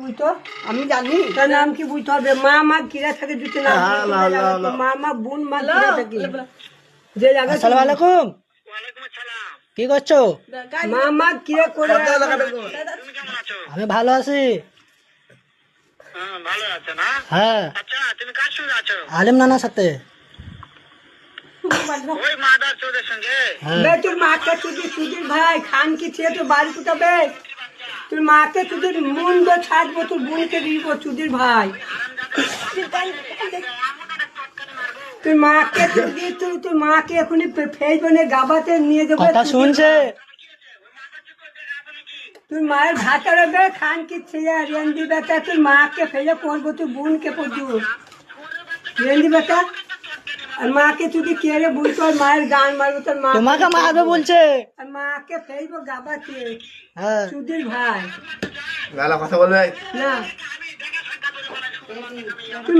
বুঝতো? আমি জানি তার নাম কি বুঝতে হবে। মা মা কিরা থাকে দুটো নাম, মা মা বোন মা কিরা থাকে যে জায়গা। আসসালামু আলাইকুম। কি করছো? মা মা কিরা করে। আমি ভালো আছি। হ্যাঁ, আলিম নানার সাথে। বে তোর মাকে চুদির ভাই খান কি ছেড়ে তোর বাড়ি কোথাবে? তোর মাকে চুদির মুন্ড ছাড়বো, তোর বোনকে দিব চুদির ভাই। তোর মাকে তোর মাকে এখনই ফেসবনে গাবাতে নিয়ে যাবো। কথা শুনছে? তুই মায়ের ভাতা রবে খান কি ছেড়ে রেন্দি বেটা। তোর মাকে ফেলে পড়বো, তোর বোনকে পড়বো রেন্দি বেটা। আর মাকে তুই কেড়ে বুঝতো মায়ের গান মারবো তোর মা। তোমাকে মারবে বলছে। আর মাকে ফেলবো গাবাতে। হ্যাঁ, সুধীর ভাই কথা বলবে না তুই